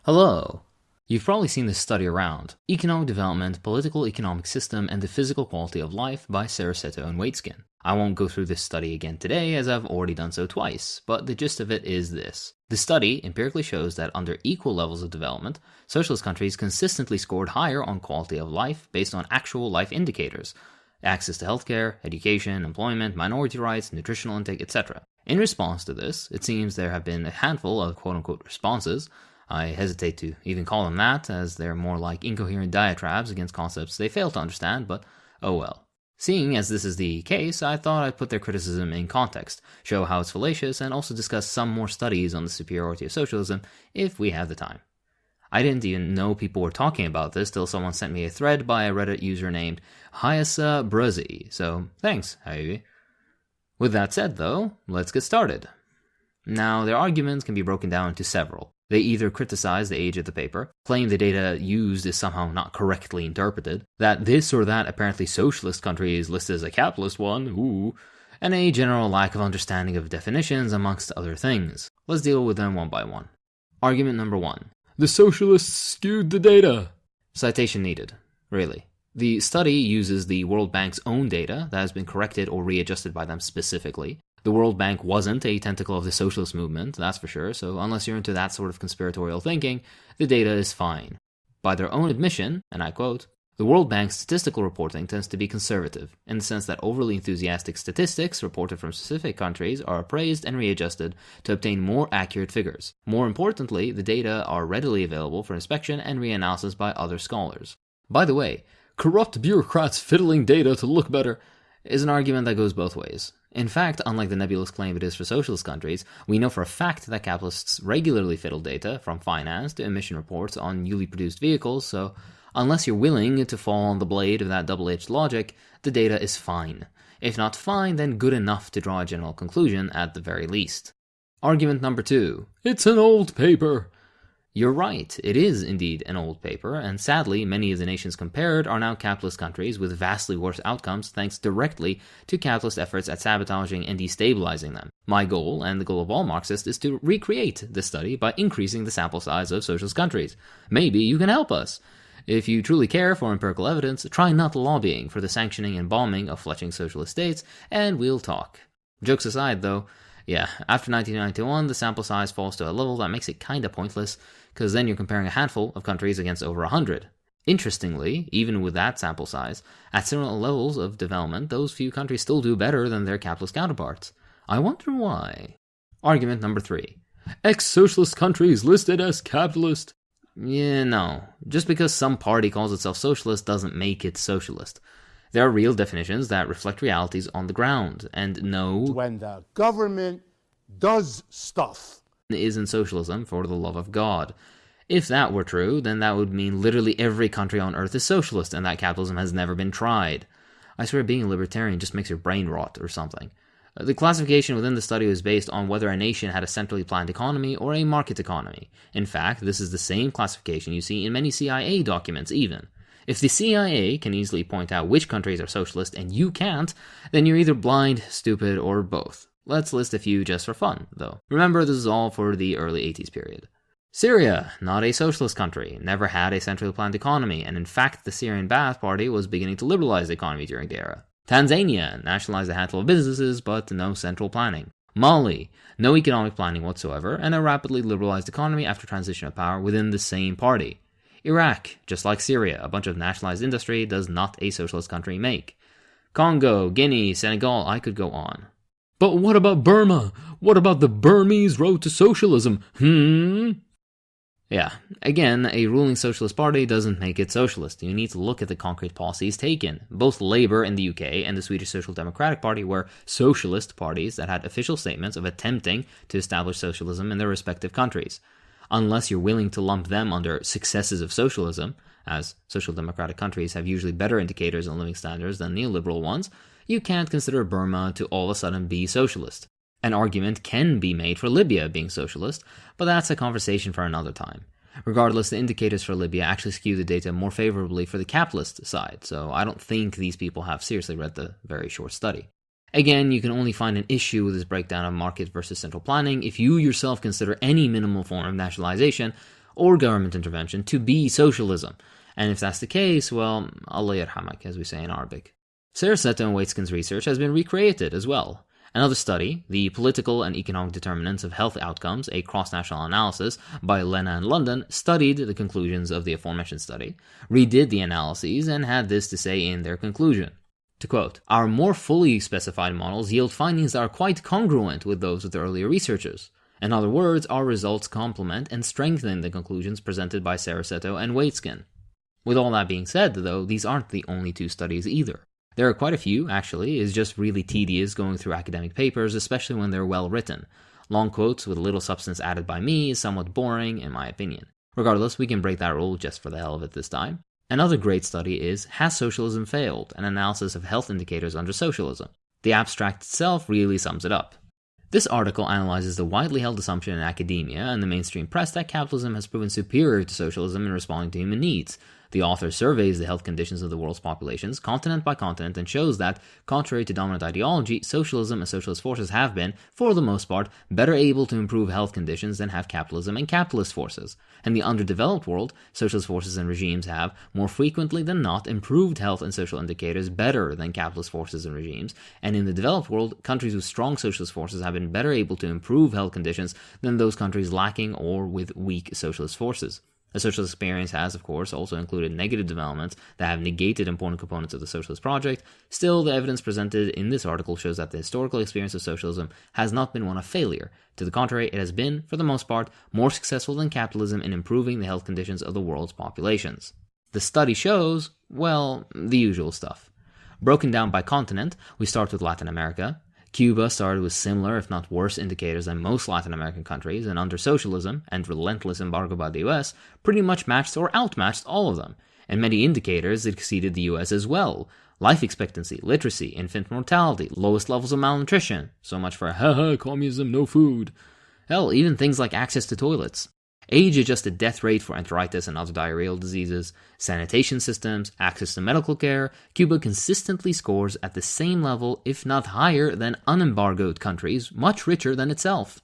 Hello! You've probably seen this study around, Economic Development, Political Economic System, and the Physical Quality of Life by Saraceto and Waitskin. I won't go through this study again today as I've already done so twice, but the gist of it is this. The study empirically shows that under equal levels of development, socialist countries consistently scored higher on quality of life based on actual life indicators, access to healthcare, education, employment, minority rights, nutritional intake, etc. In response to this, it seems there have been a handful of quote-unquote responses. I hesitate to even call them that, as they're more like incoherent diatribes against concepts they fail to understand, but oh well. Seeing as this is the case, I thought I'd put their criticism in context, show how it's fallacious, and also discuss some more studies on the superiority of socialism if we have the time. I didn't even know people were talking about this till someone sent me a thread by a Reddit user named Hyasa Bruzzy, so thanks, Hyasa. With that said though, let's get started. Now, their arguments can be broken down into several. They either criticize the age of the paper, claim the data used is somehow not correctly interpreted, that this or that apparently socialist country is listed as a capitalist one, and a general lack of understanding of definitions amongst other things. Let's deal with them one by one. Argument number 1. The socialists skewed the data. Citation needed. Really. The study uses the World Bank's own data that has been corrected or readjusted by them specifically. The World Bank wasn't a tentacle of the socialist movement, that's for sure, so unless you're into that sort of conspiratorial thinking, the data is fine. By their own admission, and I quote, the World Bank's statistical reporting tends to be conservative, in the sense that overly enthusiastic statistics reported from specific countries are appraised and readjusted to obtain more accurate figures. More importantly, the data are readily available for inspection and reanalysis by other scholars. By the way, corrupt bureaucrats fiddling data to look better is an argument that goes both ways. In fact, unlike the nebulous claim it is for socialist countries, we know for a fact that capitalists regularly fiddle data, from finance to emission reports on newly produced vehicles, so unless you're willing to fall on the blade of that double-edged logic, the data is fine. If not fine, then good enough to draw a general conclusion at the very least. Argument number 2. It's an old paper. You're right, it is indeed an old paper, and sadly, many of the nations compared are now capitalist countries with vastly worse outcomes thanks directly to capitalist efforts at sabotaging and destabilizing them. My goal, and the goal of all Marxists, is to recreate this study by increasing the sample size of socialist countries. Maybe you can help us. If you truly care for empirical evidence, try not lobbying for the sanctioning and bombing of fletching socialist states, and we'll talk. Jokes aside, though, yeah, after 1991, the sample size falls to a level that makes it kinda pointless, because then you're comparing a handful of countries against over 100. Interestingly, even with that sample size, at similar levels of development, those few countries still do better than their capitalist counterparts. I wonder why. Argument number 3. Ex-socialist countries listed as capitalist. Yeah, no. Just because some party calls itself socialist doesn't make it socialist. There are real definitions that reflect realities on the ground, and no, when the government does stuff, isn't socialism for the love of God. If that were true, then that would mean literally every country on earth is socialist and that capitalism has never been tried. I swear being a libertarian just makes your brain rot or something. The classification within the study was based on whether a nation had a centrally planned economy or a market economy. In fact, this is the same classification you see in many CIA documents even. If the CIA can easily point out which countries are socialist and you can't, then you're either blind, stupid, or both. Let's list a few just for fun, though. Remember, this is all for the early 80s period. Syria, not a socialist country, never had a centrally planned economy, and in fact the Syrian Ba'ath Party was beginning to liberalize the economy during the era. Tanzania, nationalized a handful of businesses, but no central planning. Mali, no economic planning whatsoever, and a rapidly liberalized economy after transition of power within the same party. Iraq, just like Syria, a bunch of nationalized industry does not a socialist country make. Congo, Guinea, Senegal, I could go on. But what about Burma? What about the Burmese road to socialism? Yeah, again, a ruling socialist party doesn't make it socialist. You need to look at the concrete policies taken. Both Labour in the UK and the Swedish Social Democratic Party were socialist parties that had official statements of attempting to establish socialism in their respective countries. Unless you're willing to lump them under successes of socialism, as social democratic countries have usually better indicators on living standards than neoliberal ones, you can't consider Burma to all of a sudden be socialist. An argument can be made for Libya being socialist, but that's a conversation for another time. Regardless, the indicators for Libya actually skew the data more favorably for the capitalist side, so I don't think these people have seriously read the very short study. Again, you can only find an issue with this breakdown of market versus central planning if you yourself consider any minimal form of nationalization or government intervention to be socialism. And if that's the case, well, Allah yarhamak, as we say in Arabic. Saraceto and Waitskin's research has been recreated as well. Another study, The Political and Economic Determinants of Health Outcomes, a cross-national analysis by Lena and London, studied the conclusions of the aforementioned study, redid the analyses, and had this to say in their conclusion. To quote, "Our more fully specified models yield findings that are quite congruent with those of the earlier researchers. In other words, our results complement and strengthen the conclusions presented by Saraceto and Waitskin." With all that being said, though, these aren't the only two studies either. There are quite a few, actually. It's just really tedious going through academic papers, especially when they're well written. Long quotes with little substance added by me is somewhat boring, in my opinion. Regardless, we can break that rule just for the hell of it this time. Another great study is Has Socialism Failed? An analysis of health indicators under socialism. The abstract itself really sums it up. This article analyzes the widely held assumption in academia and the mainstream press that capitalism has proven superior to socialism in responding to human needs. The author surveys the health conditions of the world's populations, continent by continent, and shows that, contrary to dominant ideology, socialism and socialist forces have been, for the most part, better able to improve health conditions than have capitalism and capitalist forces. In the underdeveloped world, socialist forces and regimes have, more frequently than not, improved health and social indicators better than capitalist forces and regimes, and in the developed world, countries with strong socialist forces have been better able to improve health conditions than those countries lacking or with weak socialist forces. The socialist experience has, of course, also included negative developments that have negated important components of the socialist project. Still, the evidence presented in this article shows that the historical experience of socialism has not been one of failure. To the contrary, it has been, for the most part, more successful than capitalism in improving the health conditions of the world's populations. The study shows, well, the usual stuff. Broken down by continent, we start with Latin America. Cuba started with similar, if not worse, indicators than most Latin American countries, and under socialism and relentless embargo by the US, pretty much matched or outmatched all of them. And many indicators exceeded the US as well. Life expectancy, literacy, infant mortality, lowest levels of malnutrition. So much for haha, communism, no food. Hell, even things like access to toilets. Age-adjusted death rate for enteritis and other diarrheal diseases, sanitation systems, access to medical care, Cuba consistently scores at the same level, if not higher, than unembargoed countries, much richer than itself.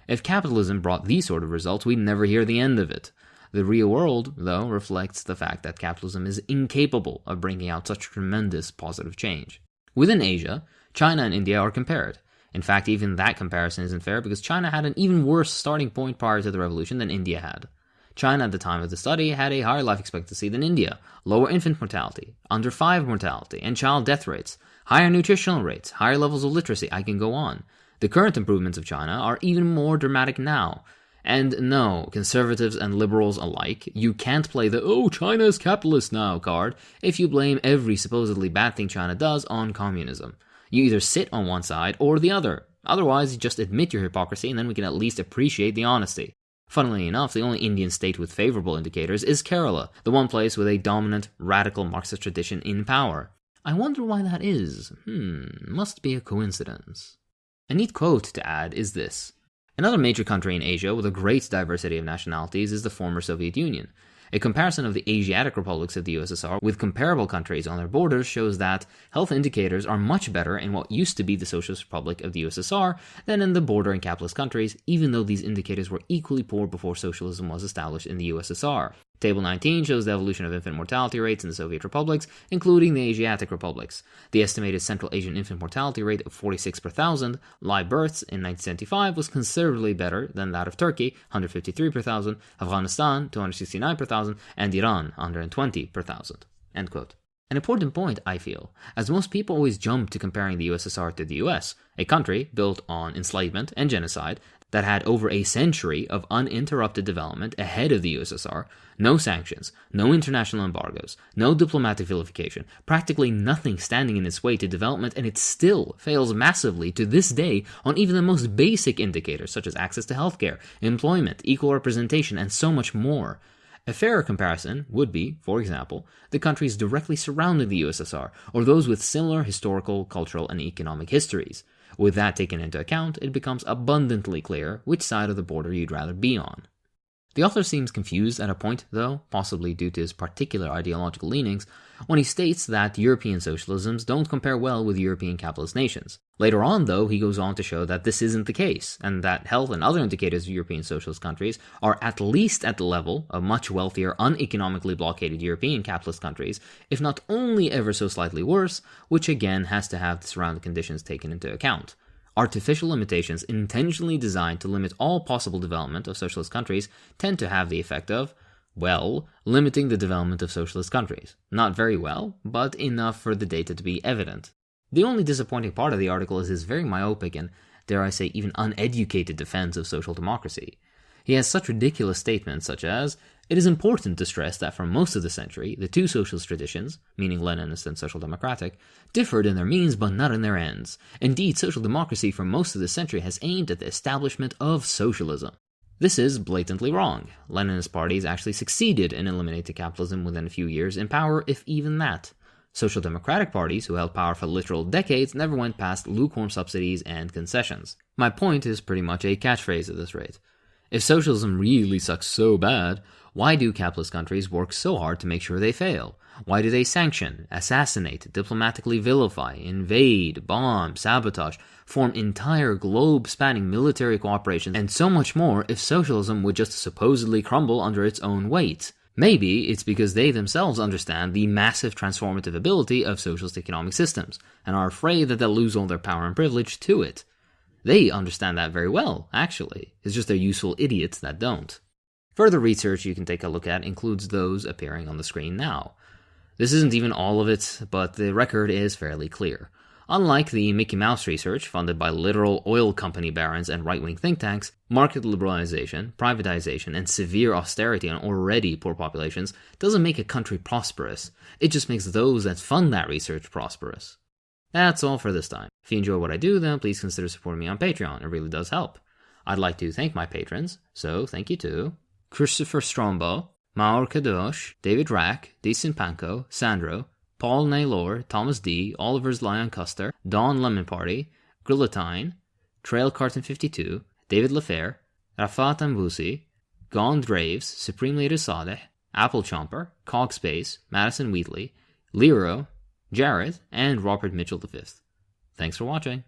If capitalism brought these sort of results, we'd never hear the end of it. The real world, though, reflects the fact that capitalism is incapable of bringing out such tremendous positive change. Within Asia, China and India are compared. In fact, even that comparison isn't fair because China had an even worse starting point prior to the revolution than India had. China at the time of the study had a higher life expectancy than India, lower infant mortality, under 5 mortality, and child death rates, higher nutritional rates, higher levels of literacy, I can go on. The current improvements of China are even more dramatic now. And no, conservatives and liberals alike, you can't play the "oh, China is capitalist now" card if you blame every supposedly bad thing China does on communism. You either sit on one side or the other. Otherwise, you just admit your hypocrisy and then we can at least appreciate the honesty. Funnily enough, the only Indian state with favorable indicators is Kerala, the one place with a dominant, radical Marxist tradition in power. I wonder why that is. Must be a coincidence. A neat quote to add is this. Another major country in Asia with a great diversity of nationalities is the former Soviet Union. A comparison of the Asiatic republics of the USSR with comparable countries on their borders shows that health indicators are much better in what used to be the Socialist Republic of the USSR than in the bordering capitalist countries, even though these indicators were equally poor before socialism was established in the USSR. Table 19 shows the evolution of infant mortality rates in the Soviet republics, including the Asiatic republics. The estimated Central Asian infant mortality rate of 46 per thousand live births in 1975 was considerably better than that of Turkey, 153 per thousand, Afghanistan, 269 per thousand, and Iran, 120 per thousand. End quote. An important point, I feel, as most people always jump to comparing the USSR to the US, a country built on enslavement and genocide that had over a century of uninterrupted development ahead of the USSR, no sanctions, no international embargoes, no diplomatic vilification, practically nothing standing in its way to development, and it still fails massively to this day on even the most basic indicators such as access to healthcare, employment, equal representation, and so much more. A fairer comparison would be, for example, the countries directly surrounding the USSR, or those with similar historical, cultural, and economic histories. With that taken into account, it becomes abundantly clear which side of the border you'd rather be on. The author seems confused at a point, though, possibly due to his particular ideological leanings, when he states that European socialisms don't compare well with European capitalist nations. Later on, though, he goes on to show that this isn't the case, and that health and other indicators of European socialist countries are at least at the level of much wealthier, uneconomically blockaded European capitalist countries, if not only ever so slightly worse, which again has to have the surrounding conditions taken into account. Artificial limitations intentionally designed to limit all possible development of socialist countries tend to have the effect of, well, limiting the development of socialist countries. Not very well, but enough for the data to be evident. The only disappointing part of the article is his very myopic and, dare I say, even uneducated defense of social democracy. He has such ridiculous statements such as, it is important to stress that for most of the century, the two socialist traditions, meaning Leninist and Social Democratic, differed in their means but not in their ends. Indeed, social democracy for most of the century has aimed at the establishment of socialism. This is blatantly wrong. Leninist parties actually succeeded in eliminating capitalism within a few years in power, if even that. Social democratic parties, who held power for literal decades, never went past lukewarm subsidies and concessions. My point is pretty much a catchphrase at this rate. If socialism really sucks so bad, why do capitalist countries work so hard to make sure they fail? Why do they sanction, assassinate, diplomatically vilify, invade, bomb, sabotage, form entire globe-spanning military cooperation, and so much more if socialism would just supposedly crumble under its own weight? Maybe it's because they themselves understand the massive transformative ability of socialist economic systems, and are afraid that they'll lose all their power and privilege to it. They understand that very well, actually. It's just they're useful idiots that don't. Further research you can take a look at includes those appearing on the screen now. This isn't even all of it, but the record is fairly clear. Unlike the Mickey Mouse research funded by literal oil company barons and right-wing think tanks, market liberalization, privatization, and severe austerity on already poor populations doesn't make a country prosperous. It just makes those that fund that research prosperous. That's all for this time. If you enjoy what I do, then please consider supporting me on Patreon. It really does help. I'd like to thank my patrons, so thank you to Christopher Strombo, Maur Kadosh, David Rack, Decent Panko, Sandro, Paul Naylor, Thomas D., Oliver's Lion Custer, Dawn Lemon Party, Grillatine, Trail Carton 52, David LaFair, Rafat Ambusi, Gone Draves, Supreme Leader Sadeh, Apple Chomper, Cogspace, Madison Wheatley, Lero, Jared, and Robert Mitchell V. Thanks for watching.